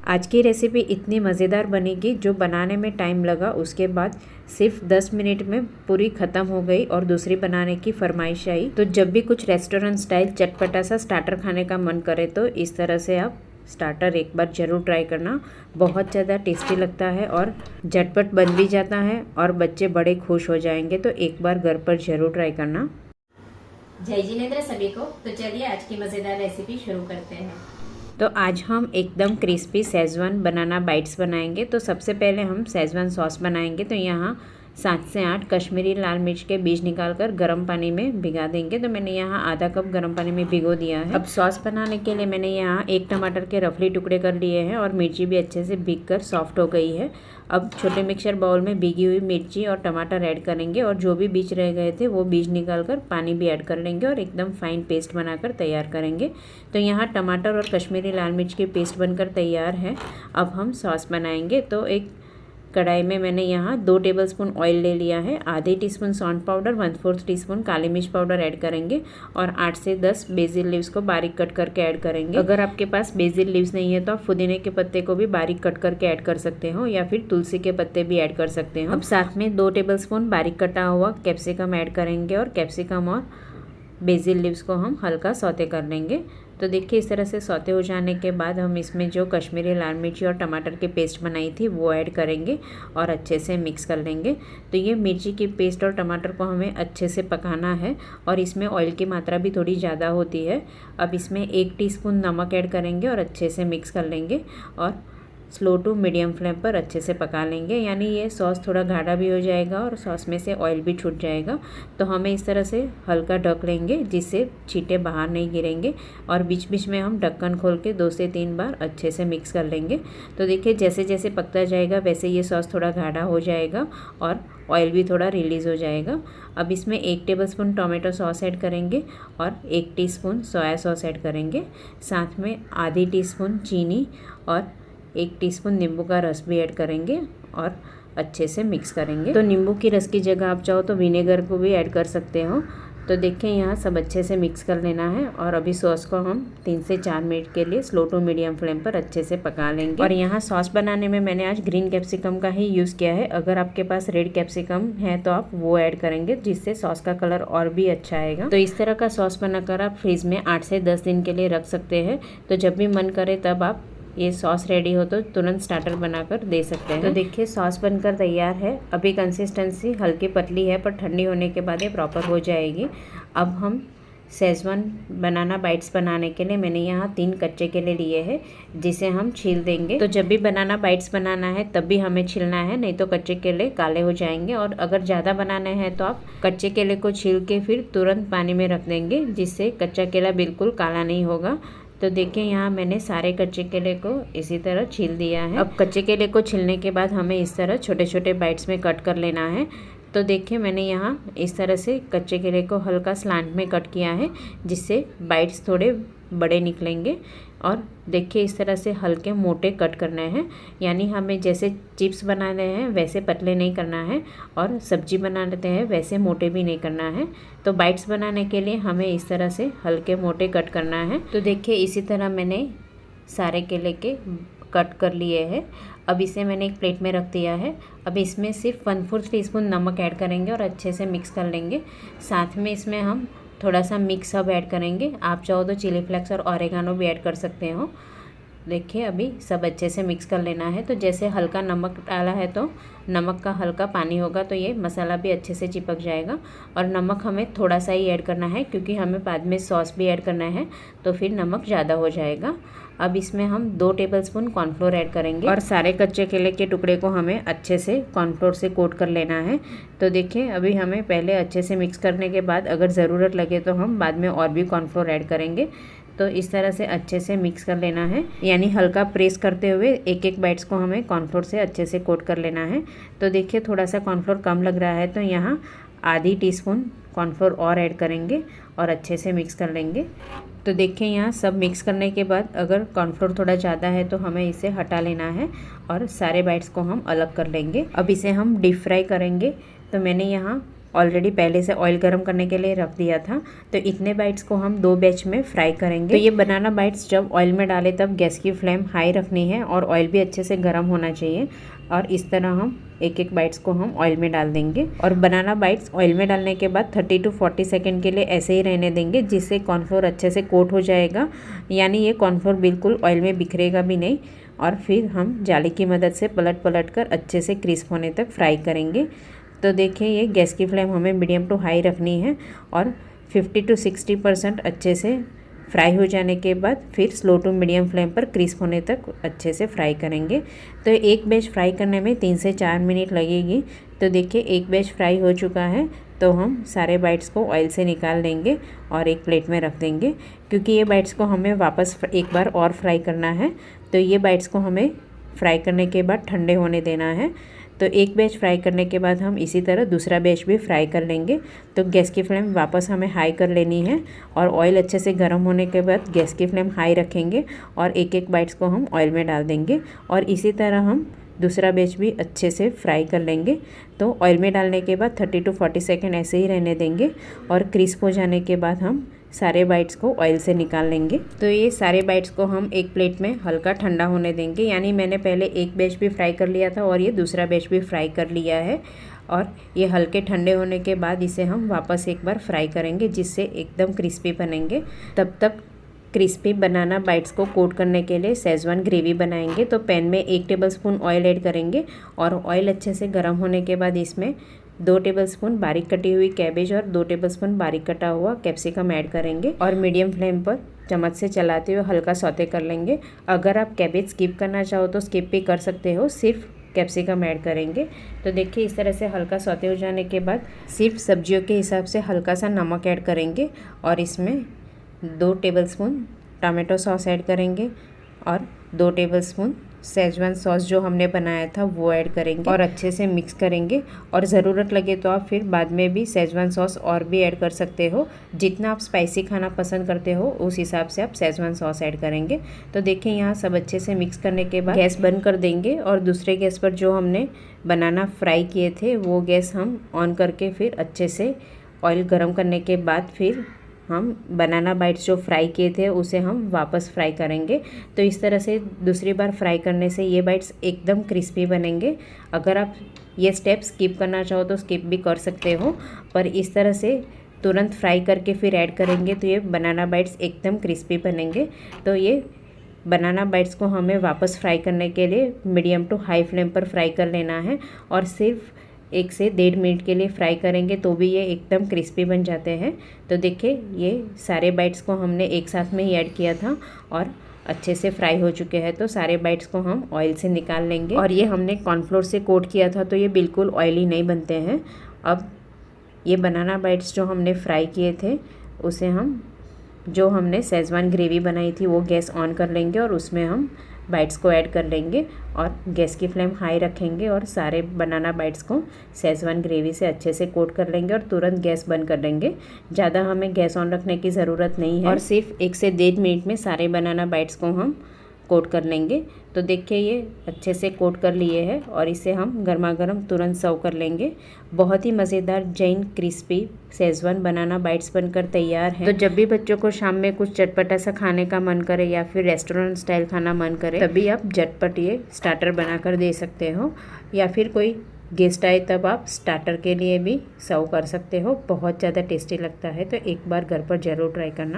आज की रेसिपी इतनी मज़ेदार बनेगी, जो बनाने में टाइम लगा उसके बाद सिर्फ 10 मिनट में पूरी ख़त्म हो गई और दूसरी बनाने की फरमाइश आई। तो जब भी कुछ रेस्टोरेंट स्टाइल चटपटा सा स्टार्टर खाने का मन करे तो इस तरह से आप स्टार्टर एक बार ज़रूर ट्राई करना। बहुत ज़्यादा टेस्टी लगता है और झटपट बन भी जाता है और बच्चे बड़े खुश हो जाएंगे। तो एक बार घर पर ज़रूर ट्राई करना। जय जिनेंद्र सभी को। तो चलिए आज की मज़ेदार रेसिपी शुरू करते हैं। तो आज हम एकदम क्रिस्पी शेजवान बनाना बाइट्स बनाएंगे। तो सबसे पहले हम शेजवान सॉस बनाएंगे। तो यहाँ 7 से 8 कश्मीरी लाल मिर्च के बीज निकालकर गर्म पानी में भिगा देंगे। तो मैंने यहाँ आधा कप गर्म पानी में भिगो दिया है। अब सॉस बनाने के लिए मैंने यहाँ 1 टमाटर के रफली टुकड़े कर लिए हैं और मिर्ची भी अच्छे से भीग कर सॉफ्ट हो गई है। अब छोटे मिक्सर बाउल में भीगी हुई मिर्ची और टमाटर ऐड करेंगे और जो भी बीज रह गए थे वो बीज निकाल कर पानी भी ऐड कर लेंगे और एकदम फाइन पेस्ट बनाकर तैयार करेंगे। तो यहाँ टमाटर और कश्मीरी लाल मिर्च की पेस्ट बनकर तैयार है। अब हम सॉस बनाएंगे। तो एक कढ़ाई में मैंने यहाँ 2 टेबलस्पून ऑयल ले लिया है। आधे टीस्पून सौंठ पाउडर, 1/4 टीस्पून काली मिर्च पाउडर ऐड करेंगे और 8 से 10 बेसिल लीव्स को बारीक कट करके ऐड करेंगे। अगर आपके पास बेसिल लीव्स नहीं है तो आप पुदीने के पत्ते को भी बारीक कट करके ऐड कर सकते हो या फिर तुलसी के पत्ते भी ऐड कर सकते हो। अब साथ में 2 टेबलस्पून बारीक कटा हुआ कैप्सिकम ऐड करेंगे और कैप्सिकम और बेसिल लीव्स को हम हल्का सौते कर लेंगे। तो देखिए इस तरह से सौते हो जाने के बाद हम इसमें जो कश्मीरी लाल मिर्ची और टमाटर की पेस्ट बनाई थी वो ऐड करेंगे और अच्छे से मिक्स कर लेंगे। तो ये मिर्ची की पेस्ट और टमाटर को हमें अच्छे से पकाना है और इसमें ऑयल की मात्रा भी थोड़ी ज़्यादा होती है। अब इसमें 1 टीस्पून नमक ऐड करेंगे और अच्छे से मिक्स कर लेंगे और स्लो टू मीडियम फ्लेम पर अच्छे से पका लेंगे। यानी ये सॉस थोड़ा गाढ़ा भी हो जाएगा और सॉस में से ऑयल भी छूट जाएगा। तो हमें इस तरह से हल्का ढक लेंगे जिससे छींटे बाहर नहीं गिरेंगे और बीच बीच में हम ढक्कन खोल के 2 से 3 बार अच्छे से मिक्स कर लेंगे। तो देखिए जैसे जैसे पकता जाएगा वैसे ये सॉस थोड़ा गाढ़ा हो जाएगा और ऑयल भी थोड़ा रिलीज़ हो जाएगा। अब इसमें 1 टेबलस्पून टोमेटो सॉस ऐड करेंगे और 1 टीस्पून सोया सॉस ऐड करेंगे। साथ में आधी टीस्पून चीनी और 1 टीस्पून नींबू का रस भी ऐड करेंगे और अच्छे से मिक्स करेंगे। तो नींबू की रस की जगह आप चाहो तो विनेगर को भी ऐड कर सकते हो। तो देखें यहाँ सब अच्छे से मिक्स कर लेना है और अभी सॉस को हम 3 से 4 मिनट के लिए स्लो टू मीडियम फ्लेम पर अच्छे से पका लेंगे। और यहाँ सॉस बनाने में मैंने आज ग्रीन कैप्सिकम का ही यूज़ किया है। अगर आपके पास रेड कैप्सिकम है तो आप वो ऐड करेंगे जिससे सॉस का कलर और भी अच्छा आएगा। तो इस तरह का सॉस बनाकर आप फ्रीज में 8 से 10 दिन के लिए रख सकते हैं। तो जब भी मन करे तब आप ये सॉस रेडी हो तो तुरंत स्टार्टर बनाकर दे सकते हैं। तो देखिए सॉस बनकर तैयार है। अभी कंसिस्टेंसी हल्की पतली है पर ठंडी होने के बाद ये प्रॉपर हो जाएगी। अब हम शेजवान बनाना बाइट्स बनाने के लिए मैंने यहाँ 3 कच्चे केले लिए हैं जिसे हम छील देंगे। तो जब भी बनाना बाइट्स बनाना है तब भी हमें छीलना है, नहीं तो कच्चे केले काले हो जाएंगे। और अगर ज़्यादा बनाने हैं तो आप कच्चे केले को छील के फिर तुरंत पानी में रख देंगे जिससे कच्चा केला बिल्कुल काला नहीं होगा। तो देखिए यहाँ मैंने सारे कच्चे केले को इसी तरह छील दिया है। अब कच्चे केले को छीलने के बाद हमें इस तरह छोटे छोटे बाइट्स में कट कर लेना है। तो देखिए मैंने यहाँ इस तरह से कच्चे केले को हल्का स्लांट में कट किया है जिससे बाइट्स थोड़े बड़े निकलेंगे। और देखिए इस तरह से हल्के मोटे कट करने हैं, यानी हमें जैसे चिप्स बनाने हैं वैसे पतले नहीं करना है और सब्जी बना लेते हैं वैसे मोटे भी नहीं करना है। तो बाइट्स बनाने के लिए हमें इस तरह से हल्के मोटे कट करना है। तो देखिए इसी तरह मैंने सारे केले के कट कर लिए हैं। अब इसे मैंने एक प्लेट में रख दिया है। अब इसमें सिर्फ 1/4 टीस्पून नमक ऐड करेंगे और अच्छे से मिक्स कर लेंगे। साथ में इसमें हम थोड़ा सा मिक्स हर्ब ऐड करेंगे। आप चाहो तो चिली फ्लेक्स और ऑरिगानो भी ऐड कर सकते हो। देखिए अभी सब अच्छे से मिक्स कर लेना है। तो जैसे हल्का नमक डाला है तो नमक का हल्का पानी होगा तो ये मसाला भी अच्छे से चिपक जाएगा। और नमक हमें थोड़ा सा ही ऐड करना है क्योंकि हमें बाद में सॉस भी ऐड करना है तो फिर नमक ज़्यादा हो जाएगा। अब इसमें हम 2 टेबलस्पून कॉर्नफ्लोर ऐड करेंगे और सारे कच्चे केले के टुकड़े को हमें अच्छे से कॉर्नफ्लोर से कोट कर लेना है। तो देखिए अभी हमें पहले अच्छे से मिक्स करने के बाद अगर ज़रूरत लगे तो हम बाद में और भी कॉर्नफ्लोर ऐड करेंगे। तो इस तरह से अच्छे से मिक्स कर लेना है, यानी हल्का प्रेस करते हुए एक एक बाइट्स को हमें कॉर्नफ्लोर से अच्छे से कोट कर लेना है। तो देखिए थोड़ा सा कॉर्नफ्लोर कम लग रहा है तो यहाँ आधी टीस्पून कॉर्नफ्लोर और ऐड करेंगे और अच्छे से मिक्स कर लेंगे। तो देखिए यहाँ सब मिक्स करने के बाद अगर कॉर्नफ्लोर थोड़ा ज़्यादा है तो हमें इसे हटा लेना है और सारे बाइट्स को हम अलग कर लेंगे। अब इसे हम डीप फ्राई करेंगे। तो मैंने यहाँ ऑलरेडी पहले से ऑयल गर्म करने के लिए रख दिया था। तो इतने बाइट्स को हम 2 बैच में फ्राई करेंगे। तो ये बनाना बाइट्स जब ऑयल में डाले तब गैस की फ्लेम हाई रखनी है और ऑयल भी अच्छे से गर्म होना चाहिए। और इस तरह हम एक एक बाइट्स को हम ऑयल में डाल देंगे। और बनाना बाइट्स ऑयल में डालने के बाद 30 to 40 सेकेंड के लिए ऐसे ही रहने देंगे, जिससे कॉर्नफ्लोर अच्छे से कोट हो जाएगा। यानी ये कॉर्नफ्लोर बिल्कुल ऑयल में बिखरेगा भी नहीं। और फिर हम जाली की मदद से पलट कर अच्छे से क्रिस्प होने तक फ्राई करेंगे। तो देखिए ये गैस की फ्लेम हमें मीडियम टू हाई रखनी है और 50 to 60% अच्छे से फ्राई हो जाने के बाद फिर स्लो टू मीडियम फ्लेम पर क्रिस्प होने तक अच्छे से फ्राई करेंगे। तो एक बैच फ्राई करने में 3 से 4 मिनट लगेगी। तो देखिए एक बैच फ्राई हो चुका है। तो हम सारे बाइट्स को ऑयल से निकाल लेंगे और एक प्लेट में रख देंगे, क्योंकि ये बाइट्स को हमें वापस एक बार और फ्राई करना है। तो ये बाइट्स को हमें फ्राई करने के बाद ठंडे होने देना है। तो एक बैच फ्राई करने के बाद हम इसी तरह दूसरा बैच भी फ्राई कर लेंगे। तो गैस की फ्लेम वापस हमें हाई कर लेनी है और ऑयल अच्छे से गर्म होने के बाद गैस की फ्लेम हाई रखेंगे और एक एक बाइट्स को हम ऑयल में डाल देंगे। और इसी तरह हम दूसरा बैच भी अच्छे से फ्राई कर लेंगे। तो ऑयल में डालने के बाद 30 to 40 सेकेंड ऐसे ही रहने देंगे और क्रिस्प हो जाने के बाद हम सारे बाइट्स को ऑयल से निकाल लेंगे। तो ये सारे बाइट्स को हम एक प्लेट में हल्का ठंडा होने देंगे। यानी मैंने पहले एक बैच भी फ्राई कर लिया था और ये दूसरा बैच भी फ्राई कर लिया है। और ये हल्के ठंडे होने के बाद इसे हम वापस एक बार फ्राई करेंगे, जिससे एकदम क्रिस्पी बनेंगे। तब तक क्रिस्पी बनाना बाइट्स को कोट करने के लिए शेजवान ग्रेवी बनाएंगे। तो पैन में 1 टेबलस्पून ऑयल ऐड करेंगे और ऑयल अच्छे से गर्म होने के बाद इसमें 2 टेबलस्पून बारीक कटी हुई कैबेज और 2 टेबलस्पून बारीक कटा हुआ कैप्सिकम ऐड करेंगे और मीडियम फ्लेम पर चम्मच से चलाते हुए हल्का सौते कर लेंगे। अगर आप कैबेज स्किप करना चाहो तो स्किप भी कर सकते हो, सिर्फ कैप्सिकम ऐड करेंगे। तो देखिए इस तरह से हल्का सौते हो जाने के बाद सिर्फ सब्जियों के हिसाब से हल्का सा नमक ऐड करेंगे और इसमें 2 टेबलस्पून टमाटो सॉस ऐड करेंगे और 2 टेबलस्पून शेजवान सॉस जो हमने बनाया था वो ऐड करेंगे और अच्छे से मिक्स करेंगे। और ज़रूरत लगे तो आप फिर बाद में भी शेजवान सॉस और भी ऐड कर सकते हो। जितना आप स्पाइसी खाना पसंद करते हो उस हिसाब से आप शेजवान सॉस ऐड करेंगे। तो देखिए यहाँ सब अच्छे से मिक्स करने के बाद गैस बंद कर देंगे और दूसरे गैस पर जो हमने बनाना फ्राई किए थे वो गैस हम ऑन करके फिर अच्छे से ऑयल गर्म करने के बाद फिर हम बनाना बाइट्स जो फ्राई किए थे उसे हम वापस फ्राई करेंगे। तो इस तरह से दूसरी बार फ्राई करने से ये बाइट्स एकदम क्रिस्पी बनेंगे। अगर आप ये स्टेप स्किप करना चाहो तो स्किप भी कर सकते हो, पर इस तरह से तुरंत फ्राई करके फिर ऐड करेंगे तो ये बनाना बाइट्स एकदम क्रिस्पी बनेंगे। तो ये बनाना बाइट्स को हमें वापस फ्राई करने के लिए मीडियम टू हाई फ्लेम पर फ्राई कर लेना है और सिर्फ 1 से 1.5 मिनट के लिए फ्राई करेंगे तो भी ये एकदम क्रिस्पी बन जाते हैं। तो देखिए ये सारे बाइट्स को हमने एक साथ में ही ऐड किया था और अच्छे से फ्राई हो चुके हैं। तो सारे बाइट्स को हम ऑयल से निकाल लेंगे और ये हमने कॉर्नफ्लोर से कोट किया था तो ये बिल्कुल ऑयली नहीं बनते हैं। अब ये बनाना बाइट्स जो हमने फ्राई किए थे उसे हम जो हमने शेजवान ग्रेवी बनाई थी वो गैस ऑन कर लेंगे और उसमें हम बाइट्स को ऐड कर लेंगे और गैस की फ्लेम हाई रखेंगे और सारे बनाना बाइट्स को शेजवान ग्रेवी से अच्छे से कोट कर लेंगे और तुरंत गैस बंद कर लेंगे। ज़्यादा हमें गैस ऑन रखने की ज़रूरत नहीं है और सिर्फ 1 से 1.5 मिनट में सारे बनाना बाइट्स को हम कोट कर लेंगे। तो देखिए ये अच्छे से कोट कर लिए हैं और इसे हम गर्मा गर्म तुरंत सर्व कर लेंगे। बहुत ही मज़ेदार जैन क्रिस्पी शेजवान बनाना बाइट्स बनकर तैयार है। तो जब भी बच्चों को शाम में कुछ चटपटा सा खाने का मन करे या फिर रेस्टोरेंट स्टाइल खाना मन करे तभी आप झटपट ये स्टार्टर बनाकर दे सकते हो, या फिर कोई गेस्ट आए तब आप स्टार्टर के लिए भी सर्व कर सकते हो। बहुत ज़्यादा टेस्टी लगता है, तो एक बार घर पर ज़रूर ट्राई करना।